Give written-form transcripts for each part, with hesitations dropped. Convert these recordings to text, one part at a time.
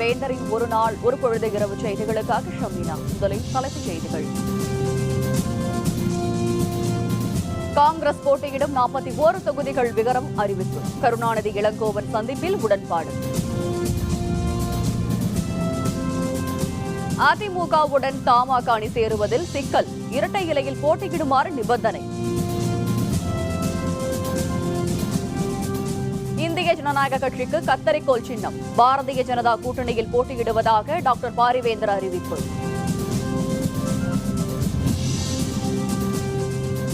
வேந்தரின் ஒரு நாள் ஒரு பொழுது இரவு செய்திகளுக்காக ஷமீனா. முதலில் தலைப்புச் செய்திகள். காங்கிரஸ் போட்டியிடும் 41 தொகுதிகள் விவரம் அறிவிப்பு. கருணாநிதி இளங்கோவன் சந்திப்பில் உடன்பாடு. அதிமுகவுடன் தமாக அணி சேருவதில் சிக்கல். இரட்டை இலையில் போட்டியிடுமாறு நிபந்தனை. இந்திய ஜனநாயக கட்சிக்கு கத்தரிக்கோல் சின்னம். பாரதிய ஜனதா கூட்டணியில் போட்டியிடுவதாக டாக்டர் பாரிவேந்தர் அறிவிப்பு.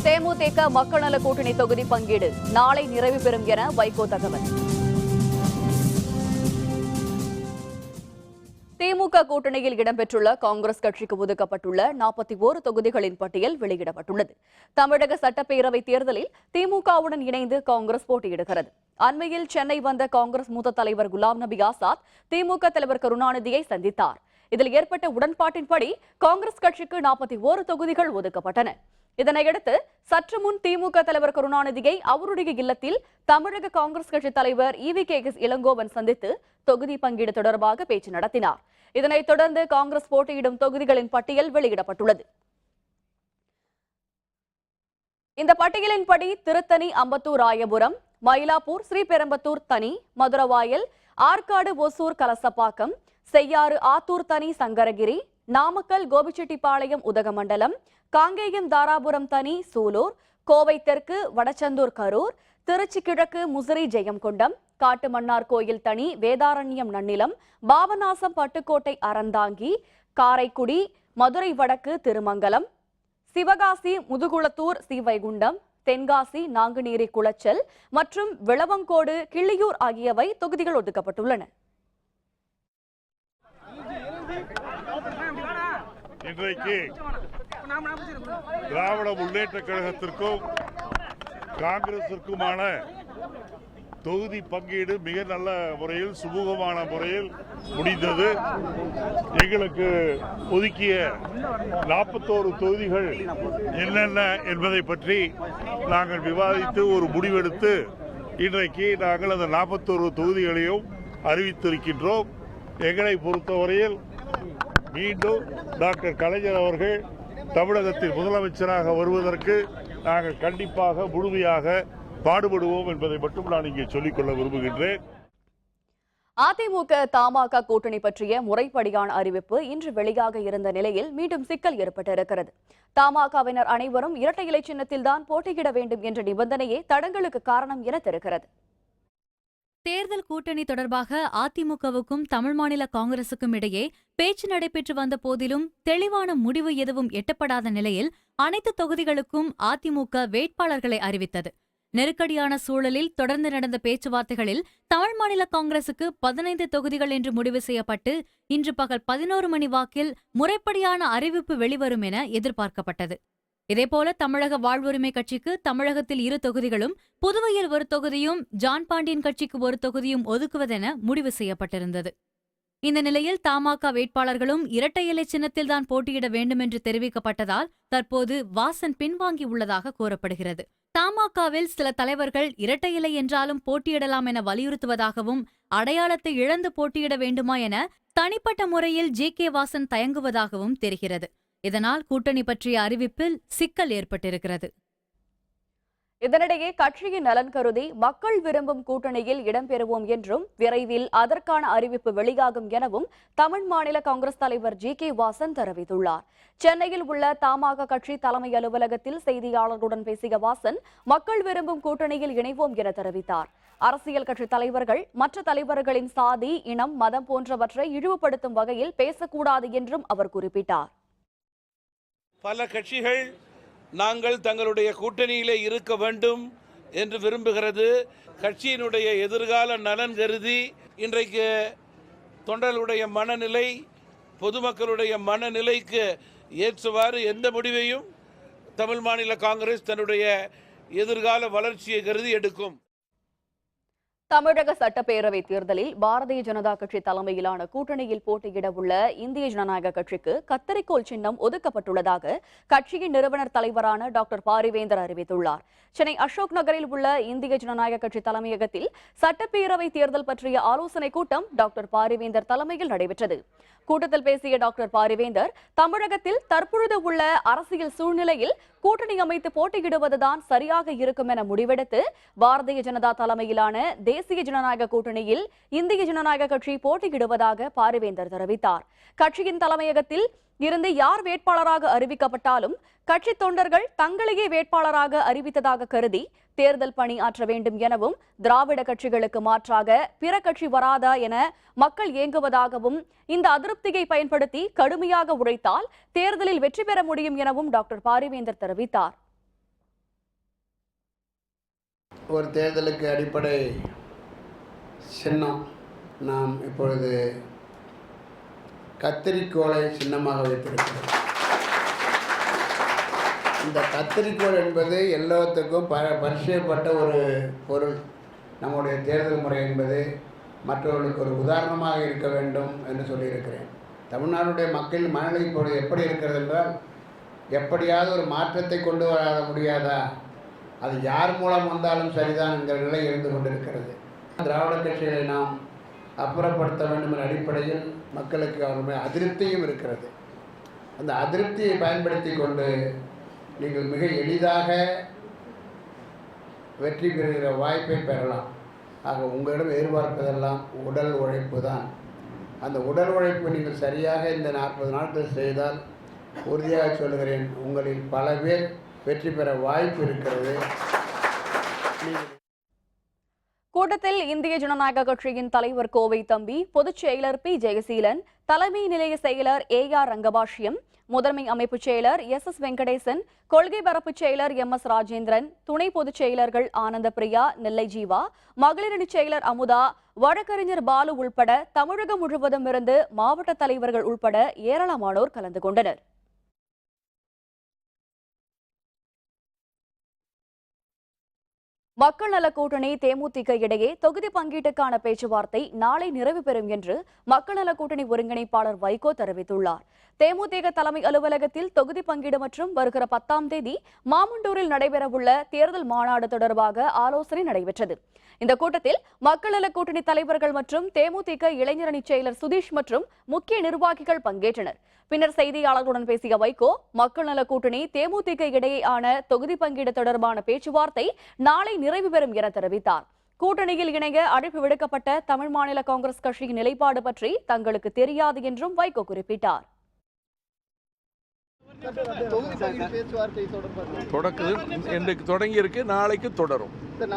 தேமுதிக மக்கள் நல கூட்டணி தொகுதி பங்கீடு நாளை நிறைவு பெறும் என வைகோ தகவல். திமுக கூட்டணியில் இடம்பெற்றுள்ள காங்கிரஸ் கட்சிக்கு ஒதுக்கப்பட்டுள்ள 41 தொகுதிகளின் பட்டியல் வெளியிடப்பட்டுள்ளது. தமிழக சட்டப்பேரவைத் தேர்தலில் திமுகவுடன் இணைந்து காங்கிரஸ் போட்டியிடுகிறது. அண்மையில் சென்னை வந்த காங்கிரஸ் மூத்த தலைவர் குலாம் நபி ஆசாத் திமுக தலைவர் கருணாநிதியை சந்தித்தார். இதில் ஏற்பட்ட உடன்பாட்டின்படி காங்கிரஸ் கட்சிக்கு 41 தொகுதிகள் ஒதுக்கப்பட்டன. இதனையடுத்து சற்று முன் திமுக தலைவர் கருணாநிதியை அவருடைய இல்லத்தில் தமிழக காங்கிரஸ் கட்சி தலைவர் EVKS இளங்கோவன் சந்தித்து தொகுதி பங்கீடு தொடர்பாக பேச்சு நடத்தினார். இதனைத் தொடர்ந்து காங்கிரஸ் போட்டியிடும் தொகுதிகளின் பட்டியல் வெளியிடப்பட்டுள்ளது. இந்த பட்டியலின்படி திருத்தணி, அம்பத்தூர், ராயபுரம், மயிலாப்பூர், ஸ்ரீபெரும்பத்தூர் தனி, மதுரவாயல், ஆற்காடு, ஒசூர், கலசப்பாக்கம், செய்யாறு, ஆத்தூர் தனி, சங்கரகிரி, நாமக்கல், கோபிச்செட்டிப்பாளையம், உதகமண்டலம், காங்கேயம், தாராபுரம் தனி, சூலூர், கோவை தெற்கு, வடச்சந்தூர், கரூர், திருச்சி கிழக்கு, முசிறி, ஜெயங்கொண்டம், காட்டுமன்னார் கோயில் தனி, வேதாரண்யம், நன்னிலம், பாபநாசம், பட்டுக்கோட்டை, அறந்தாங்கி, காரைக்குடி, மதுரை வடக்கு, திருமங்கலம், சிவகாசி, முதுகுளத்தூர், ஸ்ரீவைகுண்டம், தென்காசி, நாங்குநேரி, குளச்சல் மற்றும் விளவங்கோடு, கிள்ளியூர் ஆகியவை தொகுதிகள் ஒதுக்கப்பட்டுள்ளன. இன்றைக்கு திராவிட முன்னேற்ற கழகத்திற்கும் காங்கிரசிற்குமான தொகுதி பங்கீடு மிக நல்ல முறையில், சுமூகமான முறையில் முடிந்தது. எங்களுக்கு ஒதுக்கிய 41 தொகுதிகள் என்னென்ன என்பதை பற்றி நாங்கள் விவாதித்து ஒரு முடிவெடுத்து இன்றைக்கு நாங்கள் அந்த 41 தொகுதிகளையும் அறிவித்திருக்கின்றோம். எங்களை பொறுத்தவரையில் மீண்டும் டாக்டர் கலைஞர் அவர்கள் தமிழகத்தில் முதலமைச்சராக வருவதற்கு நாங்கள் கண்டிப்பாக முழுமையாக பாடுபடுவோம் என்பதை மட்டும் நான் இங்கே சொல்லிக்கொள்ள விரும்புகின்றேன். அதிமுக தமாக கூட்டணி பற்றிய முறைப்படியான அறிவிப்பு இன்று வெளியாக இருந்த நிலையில் மீண்டும் சிக்கல் ஏற்பட்டிருக்கிறது. தமாகவினர் அனைவரும் இரட்டை இலை சின்னத்தில்தான் போட்டியிட வேண்டும் என்ற நிபந்தனையே தடங்களுக்கு காரணம் என தெரிகிறது. தேர்தல் கூட்டணி தொடர்பாக அதிமுகவுக்கும் தமிழ் மாநில காங்கிரசுக்கும் இடையே பேச்சு நடைபெற்று வந்த போதிலும் தெளிவான முடிவு எதுவும் எட்டப்படாத நிலையில் அனைத்து தொகுதிகளுக்கும் அதிமுக வேட்பாளர்களை அறிவித்தது. நெருக்கடியான சூழலில் தொடர்ந்து நடந்த பேச்சுவார்த்தைகளில் தமிழ் மாநில காங்கிரசுக்கு 15 தொகுதிகள் என்று முடிவு செய்யப்பட்டு இன்று பகல் 11 மணி வாக்கில் முறைப்படியான அறிவிப்பு வெளிவரும் என எதிர்பார்க்கப்பட்டது. இதேபோல தமிழக வாழ்வுரிமை கட்சிக்கு தமிழகத்தில் 2 தொகுதிகளும், புதுவையில் 1 தொகுதியும், ஜான் பாண்டியன் கட்சிக்கு 1 தொகுதியும் ஒதுக்குவதென முடிவு செய்யப்பட்டிருந்தது. இந்த நிலையில் தமாக வேட்பாளர்களும் இரட்டை இலை சின்னத்தில்தான் போட்டியிட வேண்டும் என்று தெரிவிக்கப்பட்டதால் தற்போது வாசன் பின்வாங்கியுள்ளதாக கூறப்படுகிறது. தமாகவில் சில தலைவர்கள் இரட்டை இலை என்றாலும் போட்டியிடலாம் என வலியுறுத்துவதாகவும், அடையாளத்தை இழந்து போட்டியிட வேண்டுமா என தனிப்பட்ட முறையில் JK வாசன் தயங்குவதாகவும் தெரிகிறது. இதனால் கூட்டணி பற்றிய அறிவிப்பில் சிக்கல் ஏற்பட்டிருக்கிறது. இதனிடையே கட்சியின் நலன் கருதி மக்கள் விரும்பும் கூட்டணியில் இடம்பெறுவோம் என்றும் விரைவில் அதற்கான அறிவிப்பு வெளியாகும் எனவும் தமிழ் மாநில காங்கிரஸ் தலைவர் JK வாசன் தெரிவித்துள்ளார். சென்னையில் உள்ள தமாக கட்சி தலைமை அலுவலகத்தில் செய்தியாளர்களுடன் பேசிய வாசன் மக்கள் விரும்பும் கூட்டணியில் இணைவோம் என தெரிவித்தார். அரசியல் கட்சி தலைவர்கள் மற்ற தலைவர்களின் சாதி, இனம், மதம் போன்றவற்றை இழிவுபடுத்தும் வகையில் பேசக்கூடாது என்றும் அவர் குறிப்பிட்டார். பல கட்சிகள் நாங்கள் தங்களுடைய கூட்டணியிலே இருக்க வேண்டும் என்று விரும்புகிறது. கட்சியினுடைய எதிர்கால நலன் கருதி இன்றைக்கு தொண்டர்களுடைய மனநிலை, பொதுமக்களுடைய மனநிலைக்கு ஏற்றவாறு எந்த முடிவையும் தமிழ் மாநில காங்கிரஸ் தன்னுடைய எதிர்கால வளர்ச்சியை கருதி எடுக்கும். தமிழக சட்டப்பேரவை தேர்தலில் பாரதிய ஜனதா கட்சி தலைமையிலான கூட்டணியில் போட்டியிட உள்ள இந்திய ஜனநாயக கட்சிக்கு கத்தரிக்கோல் சின்னம் ஒதுக்கப்பட்டுள்ளதாக கட்சியின் நிறுவனர் தலைவரான டாக்டர் பாரிவேந்தர் அறிவித்துள்ளார். சென்னை அசோக் நகரில் உள்ள இந்திய ஜனநாயக கட்சி தலைமையகத்தில் சட்டப்பேரவை தேர்தல் பற்றிய ஆலோசனைக் கூட்டம் டாக்டர் பாரிவேந்தர் தலைமையில் நடைபெற்றது. கூட்டத்தில் பேசிய டாக்டர் பாரிவேந்தர், தமிழகத்தில் தற்பொழுது உள்ள அரசியல் சூழ்நிலையில் கூட்டணி அமைத்து போட்டியிடுவதுதான் சரியாக இருக்கும் என முடிவெடுத்து பாரதிய ஜனதா தலைமையிலான தேசிய ஜனநாயக கூட்டணியில் இந்திய ஜனநாயக கட்சி போட்டியிடுவதாக பாரிவேந்தர் தெரிவித்தார். கட்சியின் தலைமையகத்தில் இருந்து யார் வேட்பாளராக அறிவிக்கப்பட்டாலும் கட்சி தொண்டர்கள் தங்களையே வேட்பாளராக அறிவித்ததாக கருதி தேர்தல் பணி ஆற்ற வேண்டும் எனவும், திராவிட கட்சிகளுக்கு மாற்றாக பிற கட்சி வராதா என மக்கள் ஏங்குவதாகவும், இந்த அதிருப்தியை பயன்படுத்தி கடுமையாக உழைத்தால் தேர்தலில் வெற்றி பெற முடியும் எனவும் டாக்டர் பாரிவேந்தர் தெரிவித்தார். ஒரு தேர்தலுக்கு அடிப்படை சின்னம் நாம் இப்பொழுது கத்தரிக்கோலை சின்னமாக வைத்திருக்கிறோம். இந்த கத்தரிக்கோல் என்பது எல்லாத்துக்கும் பரிச்சயப்பட்ட ஒரு பொருள். நம்முடைய தேர்தல் முறை என்பது மற்றவர்களுக்கு ஒரு உதாரணமாக இருக்க வேண்டும் என்று சொல்லியிருக்கிறேன். தமிழ்நாடுடைய மக்கள் மனநிலை இப்பொழுது எப்படி இருக்கிறது என்றால், எப்படியாவது ஒரு மாற்றத்தை கொண்டு வர முடியாதா, அது யார் மூலம் வந்தாலும் சரிதான் என்கிற நிலை இருந்து கொண்டிருக்கிறது. திராவிட கட்சிகளை நாம் அப்புறப்படுத்த வேண்டும் என்ற அடிப்படையில் மக்களுக்கு அவருடைய அதிருப்தியும் இருக்கிறது. அந்த அதிருப்தியை பயன்படுத்தி கொண்டு நீங்கள் மிக எளிதாக வெற்றி பெறுகிற வாய்ப்பை பெறலாம். ஆக உங்களிடம் எதிர்பார்ப்பதெல்லாம் உடல் உழைப்பு தான். அந்த உடல் உழைப்பு நீங்கள் சரியாக இந்த 40 நாட்கள் செய்தால் உறுதியாக சொல்கிறேன், உங்களில் பல பேர் வெற்றி பெற வாய்ப்பு இருக்கிறது. கூட்டத்தில் இந்திய ஜனநாயக கட்சியின் தலைவர் கோவை தம்பி, பொதுச் செயலர் பி ஜெயசீலன், தலைமை நிலைய செயலர் AR ரங்கபாஷ்யம், முதன்மை அமைப்பு செயலர் SS வெங்கடேசன், கொள்கை பரப்பு செயலர் MS ராஜேந்திரன், துணை பொதுச் செயலர்கள் ஆனந்த பிரியா, நெல்லை ஜீவா, மகளிரணி செயலர் அமுதா, வழக்கறிஞர் பாலு உள்பட தமிழகம் முழுவதும் இருந்து மாவட்ட தலைவர்கள் உள்பட ஏராளமானோர் கலந்து கொண்டனர். மக்கள் நல கூட்டணி தேமுதிக இடையே தொகுதி பங்கீட்டுக்கான பேச்சுவார்த்தை நாளை நிறைவு பெறும் என்று மக்கள் நல கூட்டணி ஒருங்கிணைப்பாளர் வைகோ தெரிவித்துள்ளார். தேமுதிக தலைமை அலுவலகத்தில் தொகுதி பங்கீடு மற்றும் வருகிற 10ஆம் தேதி மாமண்டூரில் நடைபெறவுள்ள தேர்தல் மாநாடு தொடர்பாக ஆலோசனை நடைபெற்றது. இந்த கூட்டத்தில் மக்கள் நல கூட்டணி தலைவர்கள் மற்றும் தேமுதிக இளைஞரணி செயலர் சுதீஷ் மற்றும் முக்கிய நிர்வாகிகள் பங்கேற்றனர். பின்னர் செய்தியாளர்களுடன் பேசிய வைகோ, மக்கள் நல கூட்டணி தேமுதிக இடையேயான தொகுதி பங்கீடு தொடர்பான பேச்சுவார்த்தை நாளை நிறைவு பெறும் என தெரிவித்தார். கூட்டணியில் இணைய அழைப்பு விடுக்கப்பட்ட தமிழ் மாநில காங்கிரஸ் கட்சியின் நிலைப்பாடு பற்றி தங்களுக்கு தெரியாது என்றும் வைகோ குறிப்பிட்டார். இன்றைக்கு தொடங்கி இருக்கு, நாளைக்கு தொடரும். அது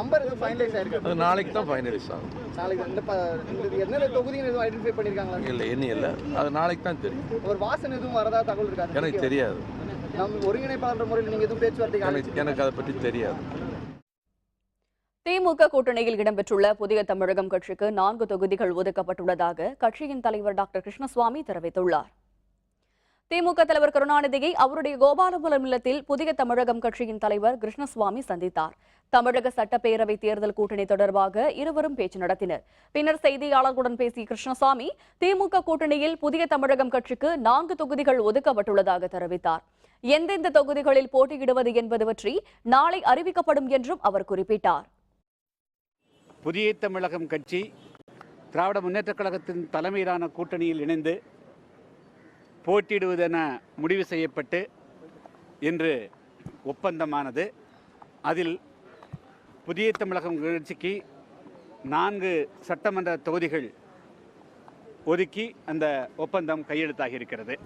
நாளைக்கு தான் ஃபைனலைஸ் ஆகும். இல்லை என்ன இல்லை, அது நாளைக்கு தான் தெரியும். எனக்கு தெரியாது, எனக்கு அதை பற்றி தெரியாது. திமுக கூட்டணியில் இடம்பெற்றுள்ள புதிய தமிழகம் கட்சிக்கு 4 தொகுதிகள் ஒதுக்கப்பட்டுள்ளதாக கட்சியின் தலைவர் டாக்டர் கிருஷ்ணசுவாமி தெரிவித்துள்ளார். திமுக தலைவர் கருணாநிதியை அவருடைய கோபாலபுரம் இல்லத்தில் புதிய தமிழகம் கட்சியின் தலைவர் கிருஷ்ணசுவாமி சந்தித்தார். தமிழக சட்டப்பேரவை தேர்தல் கூட்டணி தொடர்பாக இருவரும் பேச்சு நடத்தினர். பின்னர் செய்தியாளர்களுடன் பேசிய கிருஷ்ணசுவாமி, திமுக கூட்டணியில் புதிய தமிழகம் கட்சிக்கு 4 தொகுதிகள் ஒதுக்கப்பட்டுள்ளதாக தெரிவித்தார். எந்தெந்த தொகுதிகளில் போட்டியிடுவது என்பது பற்றி நாளை அறிவிக்கப்படும் என்றும் அவர் குறிப்பிட்டார். புதிய தமிழகம் கட்சி திராவிட முன்னேற்றக் கழகத்தின் தலைமையிலான கூட்டணியில் இணைந்து போட்டியிடுவதென முடிவு செய்யப்பட்டு இன்று ஒப்பந்தமானது. அதில் புதிய தமிழகம் கட்சிக்கு 4 சட்டமன்ற தொகுதிகள் ஒதுக்கி அந்த ஒப்பந்தம் கையெழுத்தாகி இருக்கிறது.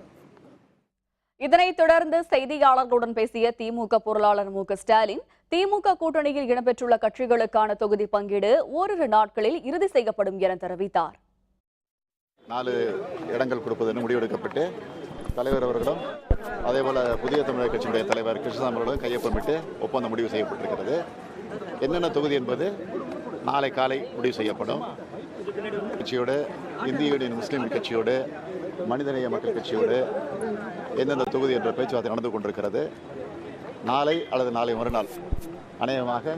இதனைத் தொடர்ந்து செய்தியாளர்களுடன் பேசிய திமுக பொருளாளர் மு க ஸ்டாலின், திமுக கூட்டணியில் இடம்பெற்றுள்ள கட்சிகளுக்கான தொகுதி பங்கீடு ஓரிரு நாட்களில் இறுதி செய்யப்படும் என தெரிவித்தார். 4 இடங்கள் கொடுப்பதென்று முடிவெடுக்கப்பட்டு தலைவர் அவர்களும் அதேபோல் புதிய தமிழக கட்சியினுடைய தலைவர் கிருஷ்ணசாமி அவர்களும் கையொப்பமிட்டு ஒப்பந்தம் முடிவு செய்யப்பட்டிருக்கிறது. என்னென்ன தொகுதி என்பது நாளை காலை முடிவு செய்யப்படும். கட்சியோடு, இந்திய யூனியன் முஸ்லீம் கட்சியோடு, மனிதநேய மக்கள் கட்சியோடு எந்தெந்த தொகுதி என்ற பேச்சுவார்த்தை நடந்து கொண்டிருக்கிறது. நாளை அல்லது நாளை மறுநாள் அநேகமாக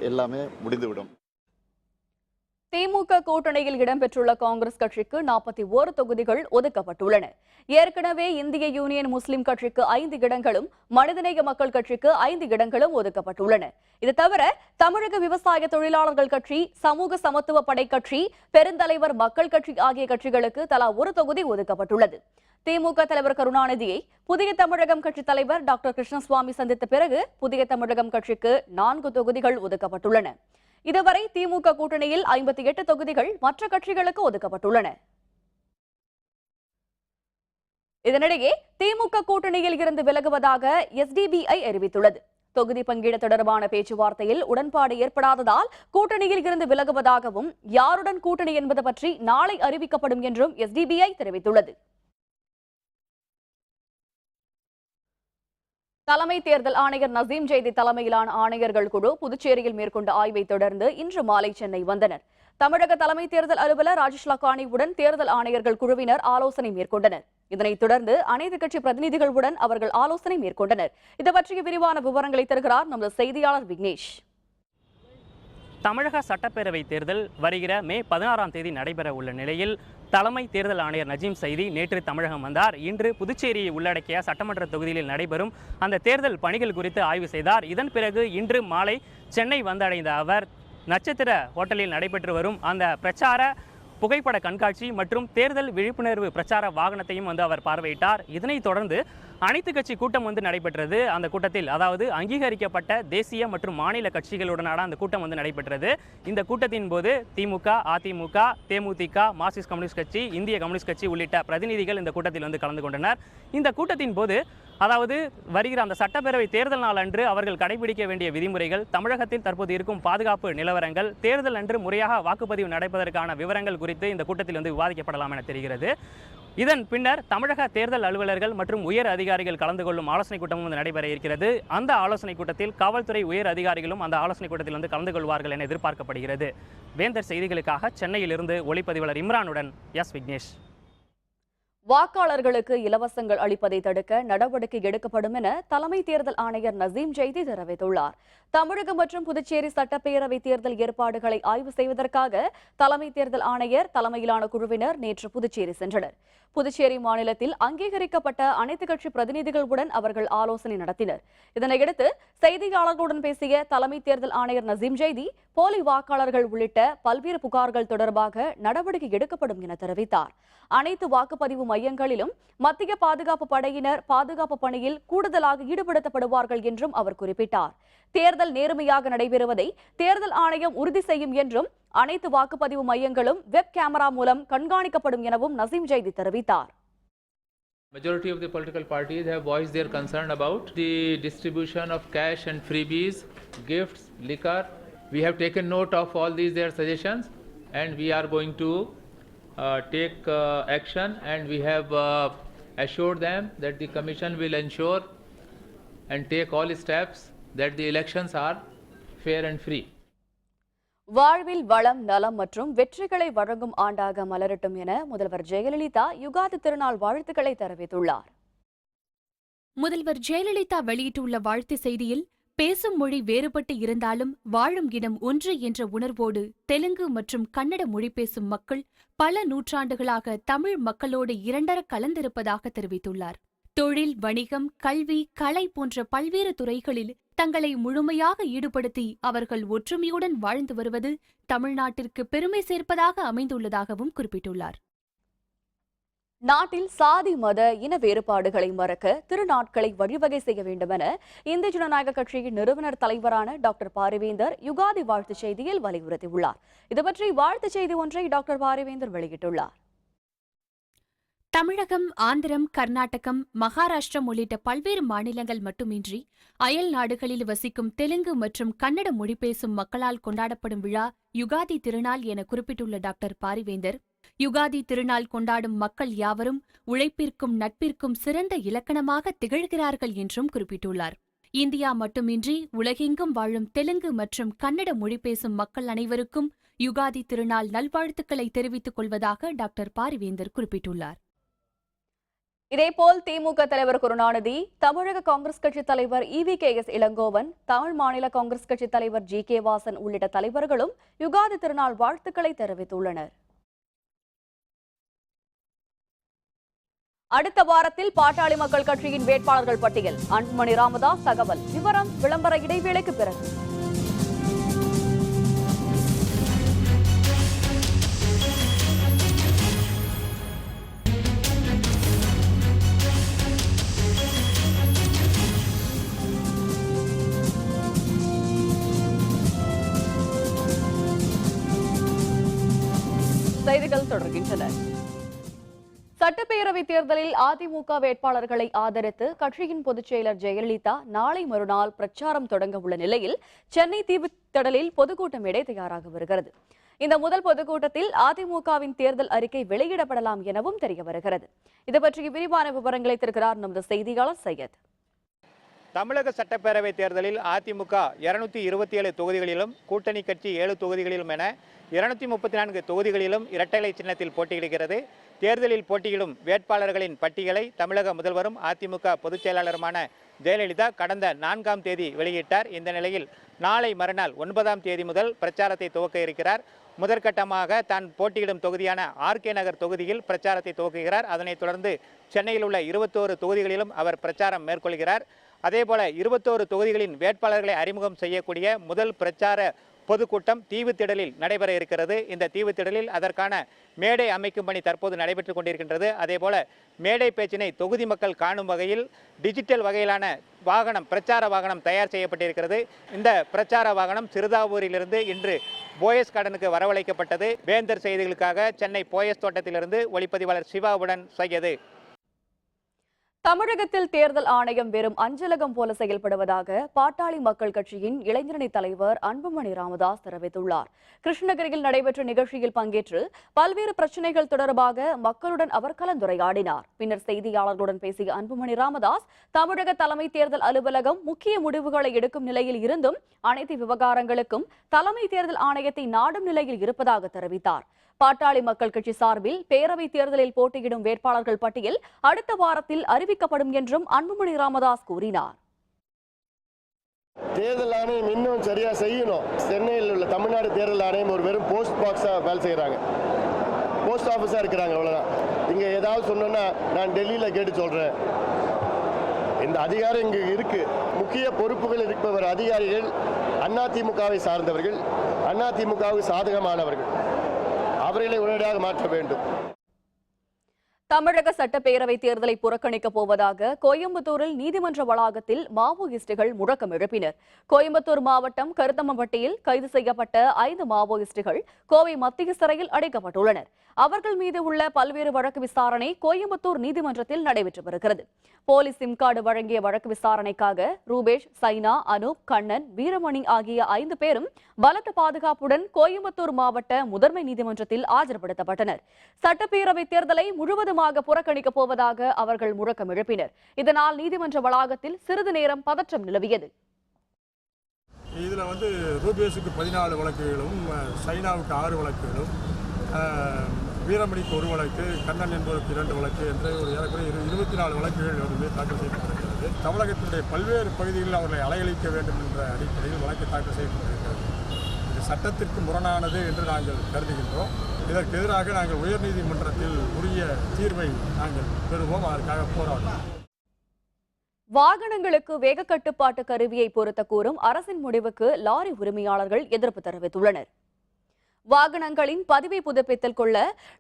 எல்லாமே முடிந்துவிடும். திமுக கூட்டணியில் இடம்பெற்றுள்ள காங்கிரஸ் கட்சிக்கு 41 தொகுதிகள் ஒதுக்கப்பட்டுள்ளன. ஏற்கனவே இந்திய யூனியன் முஸ்லிம் கட்சிக்கு 5 இடங்களும் மனிதநேய மக்கள் கட்சிக்கு 5 இடங்களும் ஒதுக்கப்பட்டுள்ளன. இது தவிர தமிழக விவசாய தொழிலாளர்கள் கட்சி, சமூக சமத்துவ படை கட்சி, பெருந்தலைவர் மக்கள் கட்சி ஆகிய கட்சிகளுக்கு தலா 1 தொகுதி ஒதுக்கப்பட்டுள்ளது. திமுக தலைவர் கருணாநிதியை புதிய தமிழகம் கட்சி தலைவர் டாக்டர் கிருஷ்ணசுவாமி சந்தித்த பிறகு புதிய தமிழகம் கட்சிக்கு 4 தொகுதிகள் ஒதுக்கப்பட்டுள்ளன. இதுவரை திமுக கூட்டணியில் 58 தொகுதிகள் மற்ற கட்சிகளுக்கு ஒதுக்கப்பட்டுள்ளன. இதனிடையே திமுக கூட்டணியில் இருந்து விலகுவதாக SDBI அறிவித்துள்ளது. தொகுதி பங்கீடு தொடர்பான பேச்சுவார்த்தையில் உடன்பாடு ஏற்படாததால் கூட்டணியில் இருந்து விலகுவதாகவும், யாருடன் கூட்டணி என்பது பற்றி நாளை அறிவிக்கப்படும் என்றும் SDBI தெரிவித்துள்ளது. தலைமை தேர்தல் ஆணையர் நசீம் ஜெய்தி தலைமையிலான ஆணையர்கள் குழு புதுச்சேரியில் மேற்கொண்ட ஆய்வை தொடர்ந்து இன்று மாலை சென்னை வந்தனர். தமிழக தலைமை தேர்தல் அலுவலர் ராஜேஷ் லக்கானியுடன் தேர்தல் ஆணையர்கள் குழுவினர் ஆலோசனை மேற்கொண்டனர். இதனைத் தொடர்ந்து அனைத்து கட்சி பிரதிநிதிகளுடன் அவர்கள் ஆலோசனை மேற்கொண்டனர். இது பற்றிய விரிவான விவரங்களை தருகிறார் நமது செய்தியாளர் விக்னேஷ். தமிழக சட்டப்பேரவை தேர்தல் வருகிற மே 16ஆம் தேதி நடைபெற உள்ள நிலையில் தலைமை தேர்தல் ஆணையர் நஜீம் சைதி நேற்று தமிழகம் வந்தார். இன்று புதுச்சேரியை உள்ளடக்கிய சட்டமன்ற தொகுதியில் நடைபெறும் அந்த தேர்தல் பணிகள் குறித்து ஆய்வு செய்தார். இதன் பிறகு இன்று மாலை சென்னை வந்தடைந்த அவர் நட்சத்திர ஹோட்டலில் நடைபெற்று வரும் அந்த பிரச்சார புகைப்பட கண்காட்சி மற்றும் தேர்தல் விழிப்புணர்வு பிரச்சார வாகனத்தையும் அவர் பார்வையிட்டார். இதனைத் தொடர்ந்து அனைத்து கட்சி கூட்டம் நடைபெற்றது. அந்த கூட்டத்தில் அதாவது அங்கீகரிக்கப்பட்ட தேசிய மற்றும் மாநில கட்சிகளுடனான அந்த கூட்டம் நடைபெற்றது. இந்த கூட்டத்தின் போது திமுக, அதிமுக, தேமுதிக, மார்க்சிஸ்ட் கம்யூனிஸ்ட் கட்சி, இந்திய கம்யூனிஸ்ட் கட்சி உள்ளிட்ட பிரதிநிதிகள் இந்த கூட்டத்தில் கலந்து கொண்டனர். இந்த கூட்டத்தின் போது அதாவது வருகிற அந்த சட்டப்பேரவை தேர்தல் நாள் அன்று அவர்கள் கடைபிடிக்க வேண்டிய விதிமுறைகள், தமிழகத்தில் தற்போது இருக்கும் பாதுகாப்பு நிலவரங்கள், தேர்தல் அன்று முறையாக வாக்குப்பதிவு நடப்பதற்கான விவரங்கள் குறித்து இந்த கூட்டத்தில் விவாதிக்கப்படலாம் என தெரிகிறது. இதன் பின்னர் தமிழக தேர்தல் அலுவலர்கள் மற்றும் உயர் அதிகாரிகள் கலந்து கொள்ளும் ஆலோசனை கூட்டமும் நடைபெற இருக்கிறது. அந்த ஆலோசனை கூட்டத்தில் காவல்துறை உயர் அதிகாரிகளும் அந்த ஆலோசனை கூட்டத்தில் கலந்து கொள்வார்கள் என எதிர்பார்க்கப்படுகிறது. வேந்தர் செய்திகளுக்காக சென்னையிலிருந்து ஒளிப்பதிவாளர் இம்ரானுடன் எஸ் விக்னேஷ். வாக்காளர்களுக்கு இலவசங்கள் அளிப்பதை தடுக்க நடவடிக்கை எடுக்கப்படும் என தலைமை தேர்தல் ஆணையர் நசீம் ஜெய்தி தெரிவித்துள்ளார். தமிழகம் மற்றும் புதுச்சேரி சட்டப்பேரவை தேர்தல் ஏற்பாடுகளை ஆய்வு செய்வதற்காக தலைமை தேர்தல் ஆணையர் தலைமையிலான குழுவினர் நேற்று புதுச்சேரி சென்றனர். புதுச்சேரி மாநிலத்தில் அங்கீகரிக்கப்பட்ட அனைத்து கட்சி பிரதிநிதிகளுடன் அவர்கள் ஆலோசனை நடத்தினர். இதனையடுத்து செய்தியாளர்களுடன் பேசிய தலைமை தேர்தல் ஆணையர் நசீம் ஜெய்தி போலி வாக்காளர்கள் உள்ளிட்ட பல்வேறு புகார்கள் தொடர்பாக நடவடிக்கை எடுக்கப்படும் என தெரிவித்தார். அனைத்து வாக்குப்பதிவு மையங்களிலும் மத்திய பாதுகாப்பு படையினர் பாதுகாப்பு பணியில் கூடுதலாக ஈடுபடுத்தப்படுவார்கள் என்றும் அவர் குறிப்பிட்டார். தேர்தல் நேர்மையாக நடைபெறுவதை தேர்தல் ஆணையம் உறுதி செய்யும் என்றும் அனைத்து வாக்குப்பதிவு மையங்களும் வெப் கேமரா மூலம் கண்காணிக்கப்படும் எனவும் நசீம் ஜெய்தி தெரிவித்தார். Majority of the political parties have voiced their concern about the distribution of cash and freebies, gifts, liquor. We have taken note of all these their suggestions and we are going to take action, and we have assured them that the commission will ensure and take all steps that the elections are fair and free. வாழ்வில் வளம், நலம் மற்றும் வெற்றிகளை வழங்கும் ஆண்டாக மலரட்டும் என முதல்வர் ஜெயலலிதா யுகாதி திருநாள் வாழ்த்துக்களை தெரிவித்துள்ளார். முதல்வர் ஜெயலலிதா வெளியிட்டுள்ள வாழ்த்து செய்தியில், பேசும் மொழி வேறுபட்டு இருந்தாலும் வாழும் இடம் ஒன்று என்ற உணர்வோடு தெலுங்கு மற்றும் கன்னட மொழி பேசும் மக்கள் பல நூற்றாண்டுகளாக தமிழ் மக்களோடு இரண்டர கலந்திருப்பதாக தெரிவித்துள்ளார். தொழில், வணிகம், கல்வி, கலை போன்ற பல்வேறு துறைகளில் தங்களை முழுமையாக ஈடுபடுத்தி அவர்கள் ஒற்றுமையுடன் வாழ்ந்து வருவது தமிழ்நாட்டிற்கு பெருமை சேர்ப்பதாக அமைந்துள்ளதாகவும் குறிப்பிட்டுள்ளார். நாட்டில் சாதி, மத, இன வேறுபாடுகளை மறக்க திருநாட்களை வழிவகை செய்ய வேண்டும் என இந்திய ஜனநாயக கட்சியின் நிறுவனர் தலைவரான டாக்டர் பாரிவேந்தர் யுகாதி வாழ்த்துச் செய்தியில் வலியுறுத்தியுள்ளார். இதுபற்றி வாழ்த்துச் செய்தி ஒன்றை டாக்டர் பாரிவேந்தர் வெளியிட்டுள்ளார். தமிழகம், ஆந்திரம், கர்நாடகம், மகாராஷ்டிரம் உள்ளிட்ட பல்வேறு மாநிலங்கள் மட்டுமின்றி அயல் நாடுகளில் வசிக்கும் தெலுங்கு மற்றும் கன்னட மொழி பேசும் மக்களால் கொண்டாடப்படும் விழா யுகாதி திருநாள் என குறிப்பிட்டுள்ள டாக்டர் பாரிவேந்தர், யுகாதி திருநாள் கொண்டாடும் மக்கள் யாவரும் உழைப்பிற்கும் நட்பிற்கும் சிறந்த இலக்கணமாக திகழ்கிறார்கள் என்றும் குறிப்பிட்டுள்ளார். இந்தியா மட்டுமின்றி உலகெங்கும் வாழும் தெலுங்கு மற்றும் கன்னட மொழி பேசும் மக்கள் அனைவருக்கும் யுகாதி திருநாள் நல்வாழ்த்துக்களை தெரிவித்துக் கொள்வதாக டாக்டர் பாரிவேந்தர் குறிப்பிட்டுள்ளார். இதேபோல் திமுக தலைவர் கருணாநிதி, தமிழக காங்கிரஸ் கட்சி தலைவர் EVKS இளங்கோவன், தமிழ் மாநில காங்கிரஸ் கட்சி தலைவர் GK வாசன் உள்ளிட்ட தலைவர்களும் யுகாதி திருநாள் வாழ்த்துக்களை தெரிவித்துள்ளனர். அடுத்த வாரத்தில் பாட்டாளி மக்கள் கட்சியின் வேட்பாளர்கள் பட்டியல். அன்புமணி ராமதாஸ் தகவல். விவரம் விளம்பர இடைவேளைக்கு பிறகு. செய்திகள் தொடர்கின்றன. சட்டப்பேரவை தேர்தலில் அதிமுக வேட்பாளர்களை ஆதரித்து கட்சியின் பொதுச் செயலர் ஜெயலலிதா நாளை மறுநாள் பிரச்சாரம் தொடங்க உள்ள நிலையில் சென்னை தீவுத்திடலில் பொதுக்கூட்டம் இட தயாராக வருகிறது. இந்த முதல் பொதுக்கூட்டத்தில் அதிமுகவின் தேர்தல் அறிக்கை வெளியிடப்படலாம் எனவும் தெரிய வருகிறது. இது பற்றிய விரிவான விவரங்களை தருகிறார் நமது செய்தியாளர் சையத். தமிழக சட்டப்பேரவை தேர்தலில் அதிமுக 227 தொகுதிகளிலும், கூட்டணி கட்சி 7 தொகுதிகளிலும் என 234 தொகுதிகளிலும் இரட்டை சின்னத்தில் போட்டியிடுகிறது. தேர்தலில் போட்டியிடும் வேட்பாளர்களின் பட்டியலை தமிழக முதல்வரும் அதிமுக பொதுச் செயலாளருமான ஜெயலலிதா கடந்த 4ஆம் தேதி வெளியிட்டார். இந்த நிலையில் நாளை மறுநாள் 9ஆம் தேதி முதல் பிரச்சாரத்தை துவக்க இருக்கிறார். முதற்கட்டமாக தான் போட்டியிடும் தொகுதியான RK நகர் தொகுதியில் பிரச்சாரத்தை துவக்குகிறார். அதனைத் தொடர்ந்து சென்னையில் உள்ள 21 தொகுதிகளிலும் அவர் பிரச்சாரம் மேற்கொள்கிறார். அதேபோல 21 தொகுதிகளின் வேட்பாளர்களை அறிமுகம் செய்யக்கூடிய முதல் பிரச்சார பொதுக்கூட்டம் தீவுத்திடலில் நடைபெற இருக்கிறது. இந்த தீவுத்திடலில் அதற்கான மேடை அமைக்கும் பணி தற்போது நடைபெற்றுக் கொண்டிருக்கின்றது. அதேபோல மேடை பேச்சினை தொகுதி மக்கள் காணும் வகையில் டிஜிட்டல் வகையிலான வாகனம், பிரச்சார வாகனம் தயார் செய்யப்பட்டிருக்கிறது. இந்த பிரச்சார வாகனம் சிறுதாவூரிலிருந்து இன்று போயஸ் கார்டனுக்கு வரவழைக்கப்பட்டது. வேந்தர் செய்திகளுக்காக சென்னை போயஸ் தோட்டத்திலிருந்து ஒளிப்பதிவாளர் சிவாவுடன் சையது. தமிழகத்தில் தேர்தல் ஆணையம் வெறும் அஞ்சலகம் போல செயல்படுவதாக பாட்டாளி மக்கள் கட்சியின் இளைஞரணி தலைவர் அன்புமணி ராமதாஸ் தெரிவித்துள்ளார். கிருஷ்ணகிரியில் நடைபெற்ற நிகழ்ச்சியில் பங்கேற்று பல்வேறு பிரச்சினைகள் தொடர்பாக மக்களுடன் அவர் கலந்துரையாடினார். பின்னர் செய்தியாளர்களுடன் பேசிய அன்புமணி ராமதாஸ், தமிழக தலைமை தேர்தல் அலுவலகம் முக்கிய முடிவுகளை எடுக்கும் நிலையில் இருந்தும் அனைத்து விவகாரங்களுக்கும் தலைமை தேர்தல் ஆணையத்தை நாடும் நிலையில் இருப்பதாக தெரிவித்தார். பாட்டாளி மக்கள் கட்சி சார்பில் பேரவை தேர்தலில் போட்டியிடும் வேட்பாளர்கள் பட்டியல் அடுத்த வாரத்தில் அறிவிக்கப்படும் என்றும் அன்புமணி ராமதாஸ் கூறினார். தேர்தல் ஆணையம் இன்னும் சரியா செய்யணும். சென்னையில் உள்ள தமிழ்நாடு தேர்தல் ஆணையம் ஒரு வெறும் போஸ்ட் பாக்ஸா வேலை செய்யறாங்க, போஸ்ட் ஆபீஸா இருக்கிறாங்க, அவ்வளவுதான். இங்க ஏதாவது சொன்னா நான் டெல்லியில கேட்டு சொல்றேன். இந்த அதிகாரம் இங்கு இருக்கு. முக்கிய பொறுப்புகள் இருப்பவர் அதிகாரிகள் அதிமுகவை சார்ந்தவர்கள், அதிமுகவுக்கு சாதகமானவர்கள். அவர்களை உடனடியாக மாற்ற வேண்டும். தமிழக சட்டப்பேரவை தேர்தலை புறக்கணிக்கப் போவதாக கோயம்புத்தூரில் நீதிமன்ற வளாகத்தில் மாவோயிஸ்டுகள் முழக்கம் எழுப்பினர். கோயம்புத்தூர் மாவட்டம் கருத்தம்மம்பட்டியில் கைது செய்யப்பட்ட 5 மாவோயிஸ்டுகள் கோவை மத்திய சிறையில் அடைக்கப்பட்டுள்ளனர். அவர்கள் மீது உள்ள பல்வேறு வழக்கு விசாரணை கோயம்புத்தூர் நீதிமன்றத்தில் நடைபெற்று வருகிறது. போலீஸ் சிம் கார்டு வழங்கிய வழக்கு விசாரணைக்காக ரூபேஷ், சைனா, அனூப், கண்ணன், வீரமணி ஆகிய 5 பேரும் பலத்த பாதுகாப்புடன் கோயம்புத்தூர் மாவட்ட முதன்மை நீதிமன்றத்தில் ஆஜர்படுத்தப்பட்டனர். சட்டப்பேரவை தேர்தலை முழுவதுமாக புறக்கணிக்கப் போவதாக அவர்கள் முழக்கம் எழுப்பினர். இதனால் நீதிமன்ற வளாகத்தில் சிறிது நேரம் பதற்றம் நிலவியது. இதில் ரூபேஷுக்கு 14 வழக்குகளும், சைனாவுக்கு 6 வழக்குகளும், வீரமணிக்கு 1 வழக்கு, கண்ணன் என்பவருக்கு 2 வழக்கு என்ற ஒரு ஏறக்குறைய 24 வழக்குகள் தாக்கல் செய்யப்பட்டிருக்கிறது. தமிழகத்தினுடைய பல்வேறு பகுதிகளில் அவர்களை அலையழிக்க வேண்டும் என்ற அடிப்படையில் வழக்கு தாக்கல் செய்யப்பட்டிருக்கிறது. இது சட்டத்திற்கு முரணானது என்று நாங்கள் கருதுகின்றோம். இதற்கு எதிராக நாங்கள் உயர்நீதிமன்றத்தில் உரிய தீர்வை நாங்கள் பெறுவோம். அதற்காக போராடுவோம். வாகனங்களுக்கு வேக கட்டுப்பாட்டு கருவியை பொருத்த கோரும் அரசின் முடிவுக்கு லாரி உரிமையாளர்கள் எதிர்ப்பு தெரிவித்துள்ளனர். வாகனங்களின் பதிவை புதுப்பித்தல் கொள்ள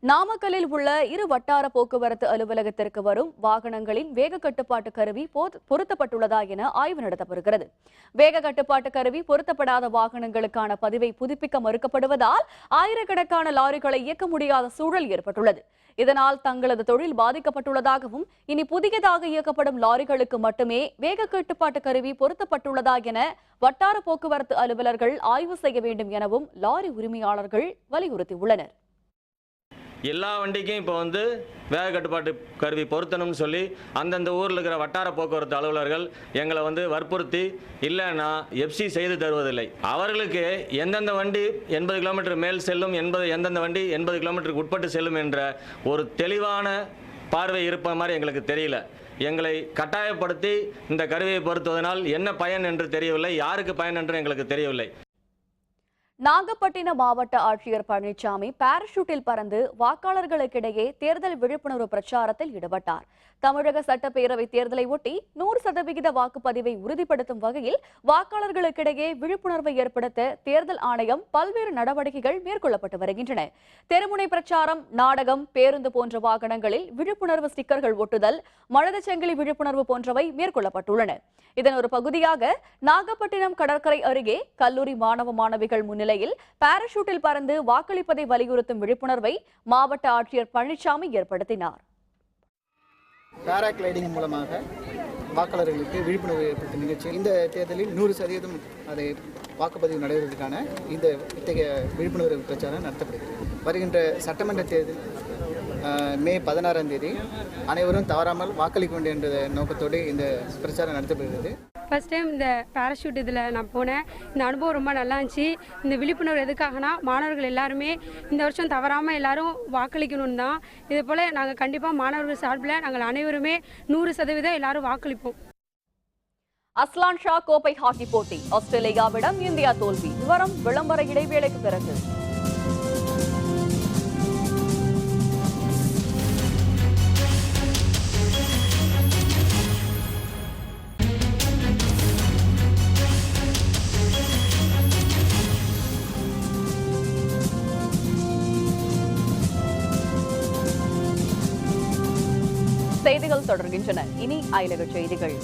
நாமக்கல்லில் உள்ள 2 வட்டார போக்குவரத்து அலுவலகத்திற்கு வரும் வாகனங்களின் வேக கட்டுப்பாட்டு கருவி பொருத்தப்பட்டுள்ளதா என ஆய்வு நடத்தப்படுகிறது. வேக கட்டுப்பாட்டு கருவி பொருத்தப்படாத வாகனங்களுக்கான பதிவை புதுப்பிக்க மறுக்கப்படுவதால் ஆயிரக்கணக்கான லாரிகளை இயக்க முடியாத சூழல் ஏற்பட்டுள்ளது. இதனால் தங்களது தொழில் பாதிக்கப்பட்டுள்ளதாகவும், இனி புதியதாக இயக்கப்படும் லாரிகளுக்கு மட்டுமே வேக கட்டுப்பாட்டு கருவி பொருத்தப்பட்டுள்ளதா என வட்டார போக்குவரத்து அலுவலர்கள் ஆய்வு செய்ய வேண்டும் எனவும் லாரி உரிமையாளர்கள் வலியுறுத்தியுள்ளனர். எல்லா வண்டிக்கும் இப்போ வேக கட்டுப்பாட்டு கருவி பொருத்தணும்னு சொல்லி அந்தந்த ஊரில் இருக்கிற வட்டார போக்குவரத்து அலுவலர்கள் எங்களை வற்புறுத்தி இல்லைன்னா எஃப்சி செய்து தருவதில்லை. அவர்களுக்கு எந்தெந்த வண்டி 80 கிலோமீட்டர் மேல் செல்லும், எந்தெந்த வண்டி 80 கிலோமீட்டருக்கு உட்பட்டு செல்லும் என்ற ஒரு தெளிவான பார்வை இருப்ப மாதிரி எங்களுக்கு தெரியல. எங்களை கட்டாயப்படுத்தி இந்த கருவியை பொருத்துவதனால் என்ன பயன் என்று தெரியவில்லை, யாருக்கு பயன் என்று எங்களுக்கு தெரியவில்லை. நாகப்பட்டினம் மாவட்ட ஆட்சியர் பழனிசாமி பாராசூட்டில் பறந்து வாக்காளர்களுக்கிடையே தேர்தல் விழிப்புணர்வு பிரச்சாரத்தில் ஈடுபட்டார். தமிழக சட்டப்பேரவை தேர்தலை ஒட்டி 100% வாக்குப்பதிவை உறுதிப்படுத்தும் வகையில் வாக்காளர்களுக்கிடையே விழிப்புணர்வை ஏற்படுத்த தேர்தல் ஆணையம் பல்வேறு நடவடிக்கைகள் மேற்கொள்ளப்பட்டு வருகின்றன. தெருமுனை பிரச்சாரம், நாடகம், பேருந்து போன்ற வாகனங்களில் விழிப்புணர்வு ஸ்டிக்கர்கள் ஒட்டுதல், மழதச்சங்கிலி விழிப்புணர்வு போன்றவை மேற்கொள்ளப்பட்டுள்ளன. இதன் ஒரு பகுதியாக நாகப்பட்டினம் கடற்கரை அருகே கல்லூரி மாணவ மாணவிகள் முன்னிலையில் பாராசூட்டில் பறந்து வாக்களிப்பதை வலியுறுத்தும் விழிப்புணர்வை மாவட்ட ஆட்சியர் பழனிசாமி ஏற்படுத்தினார். பாராகிளைடிங் மூலமாக வாக்காளர்களுக்கு விழிப்புணர்வு ஏற்படுத்தும் நிகழ்ச்சி. இந்த தேர்தலில் 100% அதை வாக்குப்பதிவு நடைபெறுவதற்கான இத்தகைய விழிப்புணர்வு பிரச்சாரம் நடத்தப்படுகிறது. வருகின்ற சட்டமன்ற தேர்தல் மே 16ஆம் தேதி அனைவரும் தவறாமல் வாக்களிக்க வேண்டும் என்ற நோக்கத்தோடு இந்த பிரச்சாரம் நடத்தப்படுகிறது. ஃபர்ஸ்ட் டைம் இந்த பாராசூட் இதில் நான் போனேன். இந்த அனுபவம் ரொம்ப நல்லா இருந்துச்சு. இந்த விழிப்புணர்வு எதுக்காகனா மாணவர்கள் எல்லாருமே இந்த வருஷம் தவறாமல் எல்லாரும் வாக்களிக்கணும்னு தான். இது போல் நாங்கள் கண்டிப்பாக மாணவர்கள் சார்பில் நாங்கள் அனைவருமே 100% எல்லாரும் வாக்களிப்போம். அஸ்லான் ஷா கோப்பை ஹாக்கி போட்டி, ஆஸ்திரேலியாவிடம் இந்தியா தோல்வி. விவரம் விளம்பர இடைவேளைக்கு பிறகு. செய்திகள் தொடர்கின்றன. இனி அயலக செய்திகள்.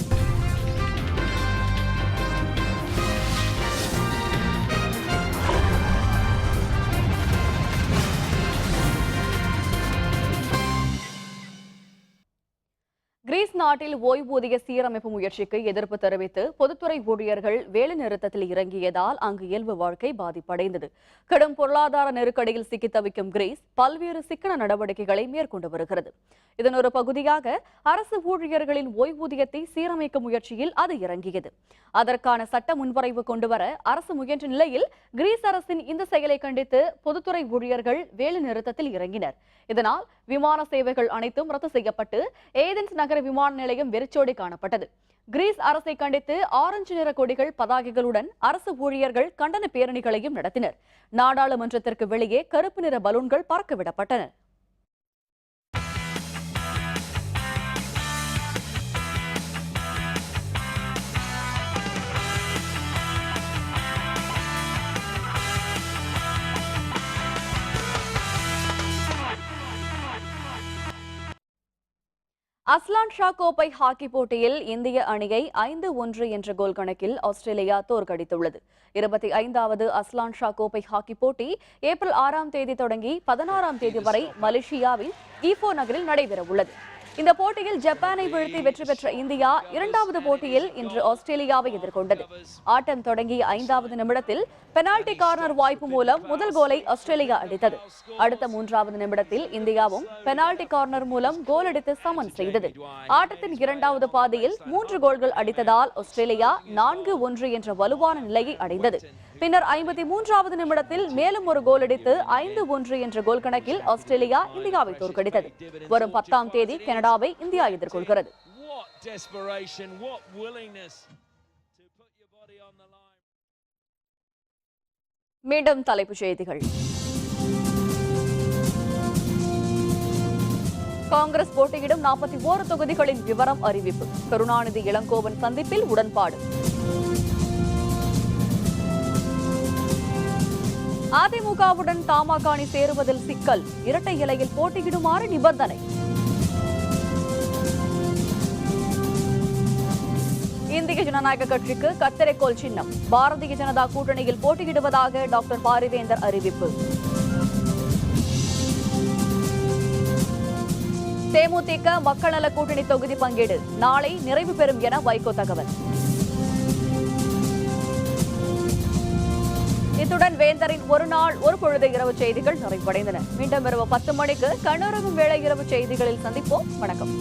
கிரீஸ் நாட்டில் ஓய்வூதிய சீரமைப்பு முயற்சிக்கு எதிர்ப்பு தெரிவித்து பொதுத்துறை ஊழியர்கள் வேலைநிறுத்தத்தில் இறங்கியதால் அங்கு இயல்பு வாழ்க்கை பாதிப்படைந்தது. கடும் பொருளாதார நெருக்கடியில் சிக்கி தவிக்கும் கிரீஸ் பல்வேறு சிக்கன நடவடிக்கைகளை மேற்கொண்டு வருகிறது. இதன் ஒரு பகுதியாக அரசு ஊழியர்களின் ஓய்வூதியத்தை சீரமைக்கும் முயற்சியில் அது இறங்கியது. அதற்கான சட்ட முன்வரைவு கொண்டுவர அரசு முயன்ற நிலையில் கிரீஸ் அரசின் இந்த செயலை கண்டித்து பொதுத்துறை ஊழியர்கள் வேலைநிறுத்தத்தில் இறங்கினர். இதனால் விமான சேவைகள் அனைத்தும் ரத்து செய்யப்பட்டு ஏதென்ஸ் நகர விமான நிலையம் வெறிச்சோடி காணப்பட்டது. கிரீஸ் அரசை கண்டித்து ஆரஞ்சு நிற கொடிகள், பதாகைகளுடன் அரசு ஊழியர்கள் கண்டன பேரணிகளையும் நடத்தினர். நாடாளுமன்றத்திற்கு வெளியே கருப்பு நிற பலூன்கள் பறக்கவிடப்பட்டன. அஸ்லான் ஷா கோப்பை ஹாக்கி போட்டியில் இந்திய அணியை 5-1 என்ற கோல் கணக்கில் ஆஸ்திரேலியா தோற்கடித்துள்ளது. 25வது அஸ்லான் ஷா கோப்பை ஹாக்கி போட்டி ஏப்ரல் 6ஆம் தேதி தொடங்கி 16ஆம் தேதி வரை மலேசியாவின் ஈப்போ நகரில் நடைபெறவுள்ளது. இந்த போட்டியில் ஜப்பானை வீழ்த்தி வெற்றி பெற்ற இந்தியா 2வது போட்டியில் இன்று ஆஸ்திரேலியாவை எதிர்கொண்டது. ஆட்டம் தொடங்கிய 5வது நிமிடத்தில் பெனால்டி கார்னர் வாய்ப்பு மூலம் முதல் கோலை ஆஸ்திரேலியா அடித்தது. அடுத்த 3வது நிமிடத்தில் இந்தியாவும் பெனால்டி கார்னர் மூலம் கோல் அடித்து சமன் செய்தது. ஆட்டத்தின் 2வது பாதியில் 3 கோல்கள் அடித்ததால் ஆஸ்திரேலியா 4-1 என்ற வலுவான நிலையை அடைந்தது. பின்னர் 53வது நிமிடத்தில் மேலும் ஒரு கோல் அடித்து 5-1 என்ற கோல் கணக்கில் ஆஸ்திரேலியா இந்தியாவை தோற்கடித்தது. வரும் 10ஆம் தேதி கனடாவை இந்தியா எதிர்கொள்கிறது. மீண்டும் தலைப்புச் செய்திகள். காங்கிரஸ் போட்டியிடும் 41 தொகுதிகளின் விவரம் அறிவிப்பு. கருணாநிதி இளங்கோவன் சந்திப்பில் உடன்பாடு. அதிமுகவுடன் தமாக அணி சேருவதில் சிக்கல், இரட்டை இலையில் போட்டியிடுமாறு நிபந்தனை. இந்திய ஜனநாயக கட்சிக்கு கத்தரிக்கோல் சின்னம், பாரதிய ஜனதா கூட்டணியில் போட்டியிடுவதாக டாக்டர் பாரிவேந்தர் அறிவிப்பு. தேமுதிக மக்கள் நல கூட்டணி தொகுதி பங்கீடு நாளை நிறைவு பெறும் என வைகோ தகவல். இத்துடன் வேந்தரின் ஒரு நாள் ஒரு பொழுது இரவு செய்திகள் நிறைவடைந்தன. மீண்டும் இரவு 10 மணிக்கு கண்ணுறங்கும் வேளை இரவு செய்திகளில் சந்திப்போம். வணக்கம்.